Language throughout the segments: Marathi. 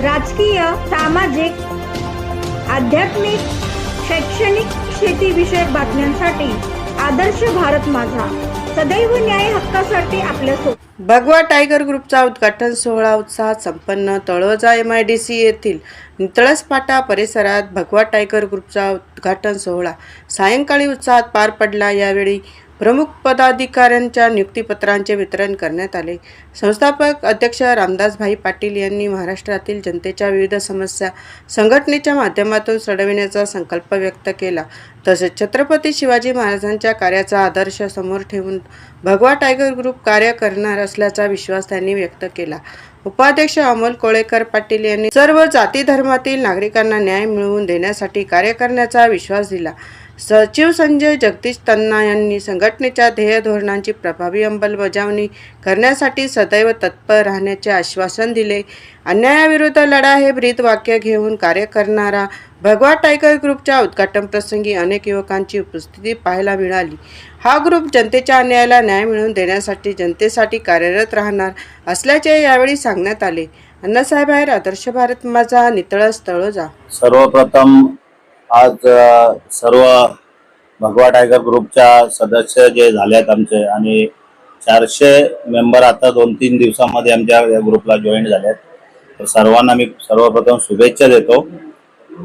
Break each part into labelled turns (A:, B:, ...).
A: राजकीय, सामाजिक, आध्यात्मिक, शैक्षणिक, शेतीविषयक बातम्यांसाठी आदर्श भारत माझा सदैव न्याय हक्कासाठी आपल्यासोबत.
B: भगवा टायगर ग्रुपचा उद्घाटन सोहळा उत्साहात संपन्न. तळोजा MIDC येथील नितळस फाटा परिसरात भगवा टायगर ग्रुपचा उद्घाटन सोहळा सायंकाळी उत्साहात पार पडला. यावेळी प्रमुख पदाधिकाऱ्यांच्या नियुक्तीपत्रांचे वितरण करण्यात आले. संस्थापक अध्यक्ष रामदासभाई पाटील यांनी महाराष्ट्रातील जनतेच्या विविध समस्या संघटनेच्या माध्यमातून सोडविण्याचा संकल्प व्यक्त केला. तसेच छत्रपती शिवाजी महाराजांच्या कार्याचा आदर्श समोर ठेवून भगवा टायगर ग्रुप कार्य करणार असल्याचा विश्वास त्यांनी व्यक्त केला. उपाध्यक्ष अमोल कोळेकर पाटील यांनी सर्व जाती धर्मातील नागरिकांना न्याय मिळवून देण्यासाठी कार्य करण्याचा विश्वास दिला. सचिव संजय जगदीश तन्ना यांनी संघटनेच्या ध्येय धोरणांची प्रभावी अंमलबजावणी करण्यासाठी सदैव तत्पर राहण्याचे आश्वासन दिले. अन्यायाविरुद्ध लढा हे ब्रीदवाक्य घेऊन कार्य करणारा भगवा टायगर ग्रुपच्या उद्घाटन प्रसंगी अनेक युवकांची उपस्थिती पाहायला मिळाली. हा ग्रुप जनतेच्या अन्यायाला न्याय मिळवून देण्यासाठी जनतेसाठी कार्यरत राहणार असल्याचे यावेळी सांगण्यात आले. अण्णासाहेब आहेर, आदर्श भारत माझा, नितळस, तळोजा.
C: सर्वप्रथम आज सर्व भगवा टायगर ग्रुपच्या सदस्य जे झालेत आमचे आणि 400 मेंबर आता 2-3 दिवसामध्ये आमच्या या ग्रुपला जॉईन झालेत. तर सर्वांना मी सर्वप्रथम शुभेच्छा देतो.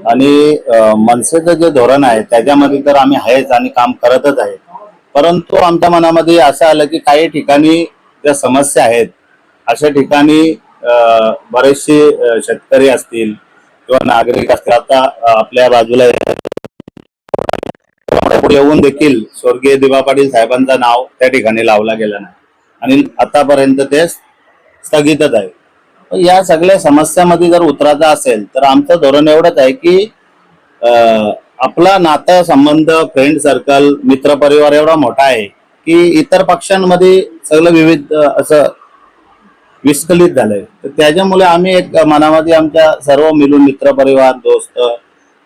C: आणि मनसेचं जे धोरण आहे त्याच्यामध्ये तर आम्ही आहेच आणि काम करतच आहे. परंतु आमच्या मनामध्ये असं आलं की काही ठिकाणी ज्या समस्या आहेत अशा ठिकाणी बरेचसे शेतकरी असतील किंवा नागरिक असतील, आता आपल्या बाजूला येऊन देखील स्वर्गीय दिबा पाटील साहेबांचं नाव त्या ठिकाणी लावला गेलं नाही आणि आतापर्यंत ते स्थगितच आहे. या सगळ्या समस्यामध्ये जर उतरायचं असेल तर आमचं धोरण एवढंच आहे की आपला नातं संबंध, फ्रेंड सर्कल, मित्र परिवार एवढा मोठा आहे की इतर पक्षांमध्ये सगळं विविध असं विस्कलित झालंय. तर त्याच्यामुळे आम्ही एक मनामध्ये आमच्या सर्व मिळून मित्र परिवार, दोस्त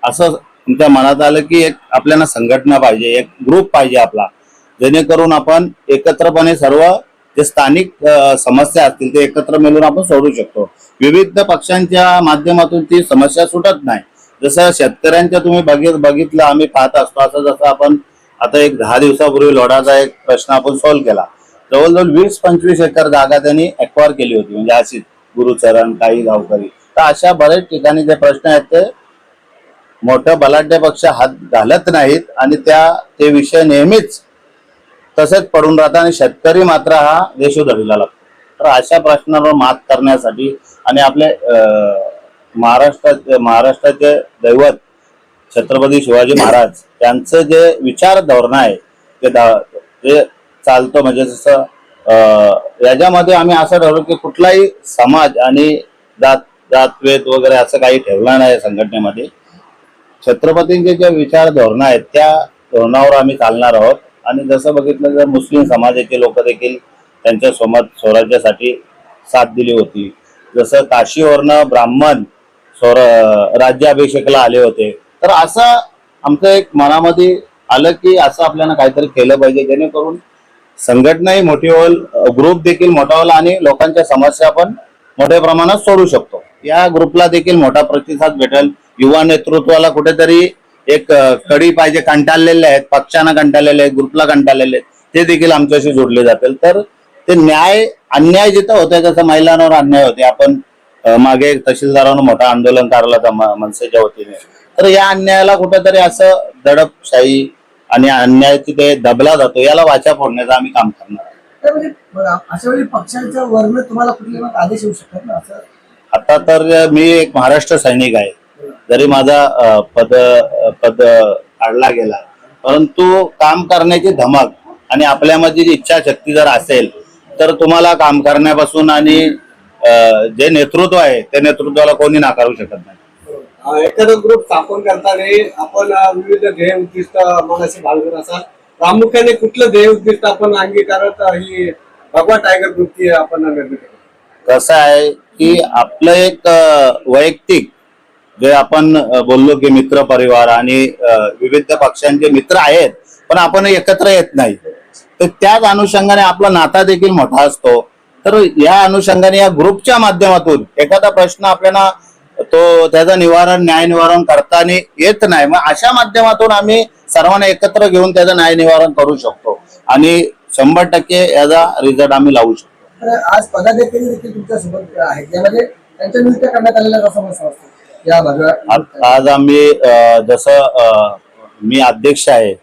C: असं आमच्या मनात आलं की एक आपल्याला संघटना पाहिजे, एक ग्रुप पाहिजे आपला, जेणेकरून आपण एकत्रपणे सर्व जे स्थानिक समस्या असतील ते एकत्र मिळून आपण सोडू शकतो. विविध पक्षांच्या माध्यमातून ती समस्या सुटत नाही. जसं शेतकऱ्यांच्या तुम्ही बघितलं आम्ही पाहत असतो, असं जसं आपण आता एक 10 दिवसापूर्वी लोढाचा एक प्रश्न आपण सॉल्व्ह केला. जवळजवळ 20-25 एकर जागा त्यांनी एक्वायर केली होती, म्हणजे अशीच गुरुचरण, काही गावकरी. तर अशा बरेच ठिकाणी जे प्रश्न आहेत ते मोठं बलाढ्य पक्ष हात घालत नाहीत आणि ते विषय नेहमीच तसेच पडून राहतात आणि शेतकरी मात्र हा देशोधडीला लागतो. तर अशा प्रश्नांवर मात करण्यासाठी आणि आपले महाराष्ट्राचे दैवत छत्रपती शिवाजी महाराज यांचं जे विचार धोरण आहे ते चालतं. म्हणजे जसं याच्यामध्ये आम्ही असं ठरवलं की कुठलाही समाज आणि जातवेद वगैरे असं काही ठेवलं नाही संघटनेमध्ये. छत्रपतींचे जे विचार धोरण आहेत त्या धोरणावर आम्ही चालणार आहोत. आणि जसं बघितलं तर मुस्लिम समाजाचे लोक देखील त्यांच्या स्वराज्यासाठी साथ दिली होती. जसं काशीवरनं ब्राह्मण राज्याभिषेकला आले होते. तर असं आमचं एक मनामध्ये आलं की असं आपल्याला काहीतरी केलं पाहिजे, जेणेकरून संघटनाही मोठी होईल, ग्रुप देखील मोठा होईल आणि लोकांच्या समस्या पण मोठ्या प्रमाणात सोडू शकतो. या ग्रुपला देखील मोठा प्रतिसाद भेटेल. युवा नेतृत्वाला कुठेतरी एक कडी पाहिजे, कंटाळलेले आहेत, पक्षांना कंटाळलेले आहेत, ग्रुपला कंटाळलेले आहेत, ते देखील आमच्याशी जोडले जातील. तर ते अन्याय जिथं होते, जसं महिलांवर अन्याय होते, आपण मागे तहसीलदारांना मोठं आंदोलन काढलं होतं मनसेच्या वतीने. तर या अन्यायाला कुठेतरी असं दडपशाही आणि अन्याय तिथे दबला जातो, याला वाचा फोडण्याचं आम्ही काम करणार आहे.
D: अशा वेळी पक्षांच्या वर्ण तुम्हाला कुठले आदेश येऊ शकतात ना? असं
C: आता तर मी एक महाराष्ट्र सैनिक आहे, जरी माझा पद काढला गेला, परंतु काम करण्याची धमक आणि आपल्यामध्ये जी इच्छाशक्ती जर असेल तर तुम्हाला काम करण्यापासून आणि जे नेतृत्व आहे त्या नेतृत्वाला कोणी नाकारू शकत नाही.
D: एखादा ग्रुप स्थापन करताना आपण विविध ध्येय उद्दिष्ट मनाशी बाळगत असाल, प्रामुख्याने कुठलं ध्येय उद्दिष्ट आपण अंगीकारत ही भगवा टायगर ग्रुपची आपण निर्मिती करतो?
C: कसं आहे की आपलं एक वैयक्तिक जे आपण बोललो की मित्र परिवार आणि विविध पक्षांचे मित्र आहेत, पण आपण एकत्र येत नाही. तर त्याच अनुषंगाने आपला नाता देखील मोठा असतो. तर या अनुषंगाने या ग्रुपच्या माध्यमातून एखादा प्रश्न आपल्याला तो त्याचं न्याय निवारण करताना येत नाही. मग अशा माध्यमातून आम्ही सर्वांना एकत्र घेऊन त्याचं न्याय निवारण करू शकतो आणि 100% याचा रिझल्ट आम्ही लावू शकतो.
D: तर आज पदाधिकारी देखील तुमच्या सोबत आहेत, यामध्ये त्यांच्या नियुक्त करण्यात आलेल्या कसं समजतं या भागात?
C: आज आम्ही जसं मी अध्यक्ष आहे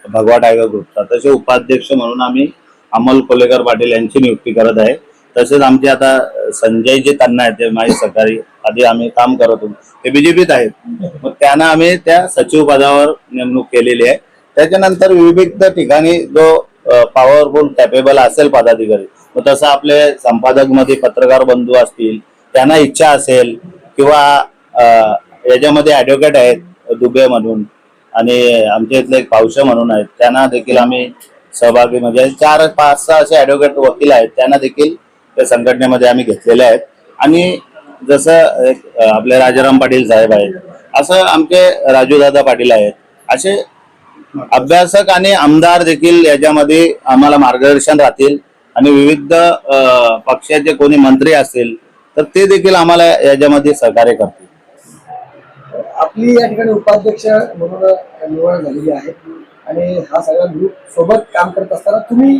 C: भगवा टायगर ग्रुपचा, तसे उपाध्यक्ष म्हणून आम्ही अमोल कोलेकर पाटील यांची नियुक्ती करत आहे. तसेच आमचे आता संजय जे त्यांना आहेत ते माझे सहकारी आधी आम्ही काम करत होतो ते बीजेपीत आहेत. मग त्यांना आम्ही त्या सचिव पदावर नेमणूक केलेली आहे. त्याच्यानंतर विविध ठिकाणी जो पॉवरफुल कॅपेबल असेल पदाधिकारी, मग तसं आपले संपादक मध्ये पत्रकार बंधू असतील, त्यांना इच्छा असेल किंवा याच्यामध्ये ऍडव्होकेट आहेत दुबे म्हणून आणि आमच्या इथले एक पावशे म्हणून आहेत, त्यांना देखील आम्ही सहभागी म्हणजे 4-5-6 असे ऍडव्होकेट वकील आहेत, त्यांना देखील त्या संघटनेमध्ये आम्ही घेतलेले आहेत. आणि जसं आपले राजाराम पाटील साहेब आहेत, असं आमचे राजूदादा पाटील आहेत, असे अभ्यासक आणि आमदार देखील याच्यामध्ये आम्हाला मार्गदर्शन राहतील. आणि विविध पक्षाचे कोणी मंत्री असतील तर ते देखील आम्हाला याच्यामध्ये सहकार्य करतील.
D: आपली या ठिकाणी उपाध्यक्ष म्हणून निवड झालेली आहे आणि हा सगळा ग्रुप सोबत काम करत असताना तुम्ही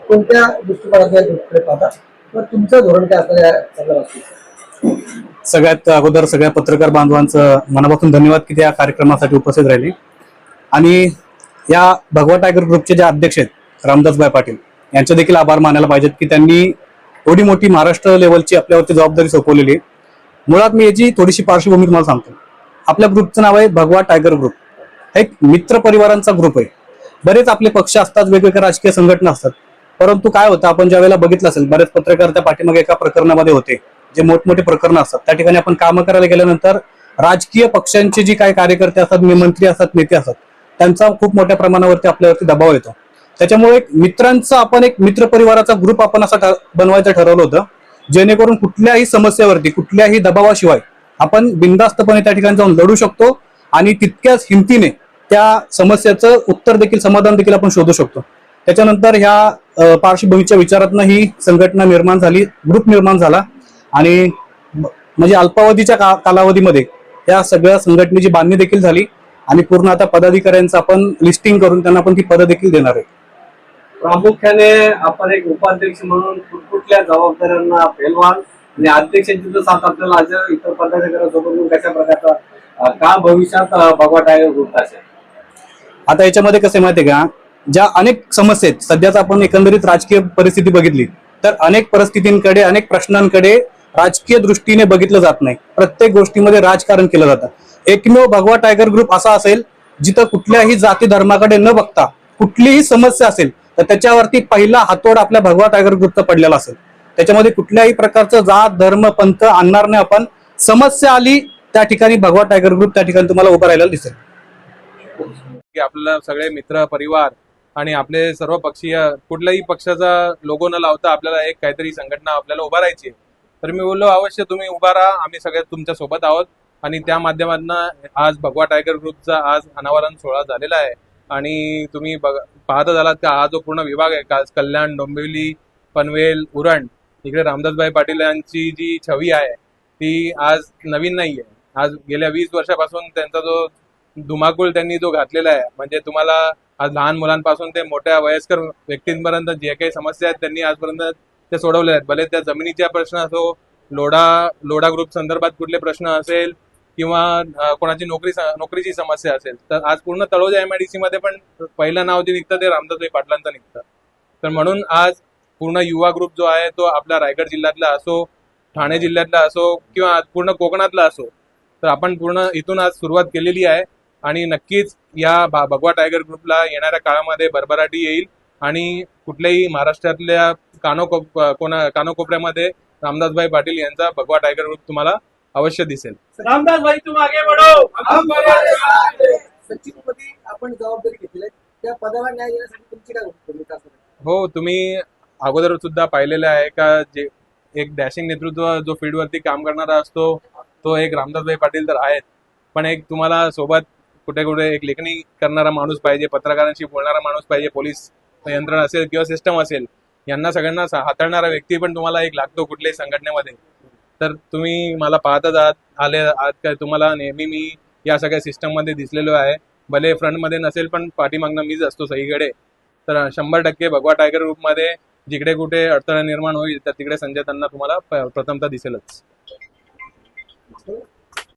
D: कोणत्या दृष्टिकोनातून ग्रुपकडे पाहता किंवा तुमचं धोरण काय असतं या सगळ्या बाबतीत?
E: सगळ्यात अगोदर सगळ्या पत्रकार बांधवांचं मनापासून धन्यवाद की त्या कार्यक्रमासाठी उपस्थित राहिले. आणि या भगवा टायगर ग्रुपचे जे अध्यक्ष आहेत रामदासभाई पाटील यांचे देखील आभार मानायला पाहिजेत की त्यांनी एवढी मोठी महाराष्ट्र लेवलची आपल्यावरती जबाबदारी सोपवलेली आहे. मुळात मी याची थोडीशी पार्श्वभूमी तुम्हाला सांगतो. आपल्या ग्रुपचं नाव आहे भगवा टायगर ग्रुप. हा एक मित्र परिवारांचा ग्रुप आहे. बरेच आपले पक्ष असतात, वेगवेगळ्या राजकीय संघटना असतात, परंतु काय होतं आपण ज्या वेळेला बघितलं असेल बरेच पत्रकार त्या पाठीमागे एका प्रकरणामध्ये होते, जे मोठमोठे प्रकरण असतात त्या ठिकाणी आपण कामं करायला गेल्यानंतर राजकीय पक्षांचे जी काही कार्यकर्ते असतात, मंत्री असतात, नेते असतात, त्यांचा खूप मोठ्या प्रमाणावरती आपल्यावरती दबाव येतो. त्याच्यामुळे एक मित्रांचा आपण एक मित्र परिवाराचा ग्रुप आपण असा बनवायचं ठरवलं होतं, जेणेकरून कुठल्याही समस्येवरती कुठल्याही दबावाशिवाय आपण बिनधास्तपणे त्या ठिकाणी जाऊन लढू शकतो आणि तितक्याच हिमतीने त्या समस्येचं उत्तर देखील समाधान देखील आपण शोधू शकतो. त्याच्यानंतर ह्या पार्श्वभूमीच्या विचारातनं ही संघटना निर्माण झाली, ग्रुप निर्माण झाला आणि म्हणजे अल्पावधीच्या कालावधीमध्ये या सगळ्या संघटनेची बांधणी देखील झाली आणि पूर्ण आता पदाधिकाऱ्यांचं आपण लिस्टिंग करून त्यांना आपण ती पदं देखील देणार आहे.
D: प्रामुख्याने आपण एक उपाध्यक्ष म्हणून कुठल्या जबाबदाऱ्यांना पेलवाल आणि अध्यक्षांची जर साथ आपल्याला आज इतर पदाधिकाऱ्यांसोबत कशा प्रकारचा का भविष्यात भगवा टायगर ग्रुप असेल?
E: आता याच्यामध्ये कसं माहितीये का, ज्या अनेक समस्या आहेत सध्याच आपण एकंदरीत राजकीय परिस्थिती बघितली तर अनेक परिस्थितींकडे अनेक प्रश्नांकडे राजकीय दृष्टीने बघितलं जात नाही. प्रत्येक गोष्टीमध्ये राजकारण केलं जातं. एकमेव भगवा टायगर ग्रुप असा असेल जिथं कुठल्याही जाती धर्माकडे न बघता कुठलीही समस्या असेल तर त्याच्यावरती पहिला हातोड आपल्या भगवा टायगर ग्रुपचा पडलेला असेल. त्याच्यामध्ये कुठल्याही प्रकारचं जात धर्म पंथ आणणार नाही आपण. समस्या आली त्या ठिकाणी भगवा टायगर ग्रुप त्या ठिकाणी तुम्हाला उभं राहायला दिसेल.
F: की आपल्याला सगळे मित्र परिवार आणि आपले सर्व पक्षीय कुठल्याही पक्षाचा लोगो न लावता आपल्याला एक काहीतरी संघटना आपल्याला उभा राहायची आहे. तर मी बोललो अवश्य तुम्ही उभा राहा, आम्ही सगळे तुमच्या सोबत आहोत. आणि त्या माध्यमातून आज भगवा टायगर ग्रुपचा आज अनावरण सोहळा झालेला आहे. आणि तुम्ही पाहत झालात का हा जो पूर्ण विभाग आहे कल्याण, डोंबिवली, पनवेल, उरण, इकडे रामदासभाई पाटील यांची जी छवी आहे ती आज नवीन नाही आहे. आज गेल्या 20 वर्षापासून त्यांचा जो धुमाकूळ त्यांनी जो घातलेला आहे, म्हणजे तुम्हाला आज लहान मुलांपासून ते मोठ्या वयस्कर व्यक्तींपर्यंत जे काही समस्या आहेत त्यांनी आजपर्यंत ते सोडवले आहेत. भले त्या जमिनीच्या प्रश्न असो, लोढा ग्रुप संदर्भात कुठले प्रश्न असेल किंवा कोणाची नोकरीची समस्या असेल, तर आज पूर्ण तळोजा MIDC मध्ये पण पहिलं नाव जे निघतं ते रामदासभाई पाटलांचं निघतं. तर म्हणून आज पूर्ण युवा ग्रुप जो आहे तो आपल्या रायगड जिल्ह्यातला असो, ठाणे जिल्ह्यातला असो किंवा पूर्ण कोकणातला असो, तर आपण पूर्ण इथून आज सुरुवात केलेली आहे. आणि नक्कीच या भगवा टायगर ग्रुपला येणाऱ्या काळामध्ये भरभराटी येईल आणि कुठल्याही महाराष्ट्रातल्या कानोकोपऱ्यामध्ये रामदासभाई पाटील यांचा भगवा टायगर ग्रुप तुम्हाला अवश्य दिसेल.
D: रामदासभाई तुम आगे बढ़ो. सचिवपदी आपण जबाबदारी घेतली आहे, त्या पदाला न्याय देण्यासाठी तुमची काय भूमिका असेल?
F: हो, तुम्ही अगोदर सुद्धा पाहिलेलं आहे का जे एक डॅशिंग नेतृत्व जो फील्डवरती काम करणारा असतो तो एक रामदासभाई पाटील तर आहेत, पण एक तुम्हाला सोबत कुठे कुठे एक लेखणी करणारा माणूस पाहिजे, पत्रकारांशी बोलणारा माणूस पाहिजे, पोलीस यंत्रणा असेल किंवा सिस्टम असेल, यांना सगळ्यांना हाताळणारा व्यक्ती पण तुम्हाला एक लागतो कुठल्याही संघटनेमध्ये. तर तुम्ही मला पाहतच आहात आले आहात काय, तुम्हाला नेहमी मी या सगळ्या सिस्टममध्ये दिसलेलो आहे. भले फ्रंटमध्ये नसेल पण पाठीमागनं मीच असतो सगळीकडे. तर 100% भगवा टायगर ग्रुपमध्ये जिकडे कुठे अडथळा निर्माण होईल तर तिकडे संजय त्यांना तुम्हाला प्रथमतः दिसेलच.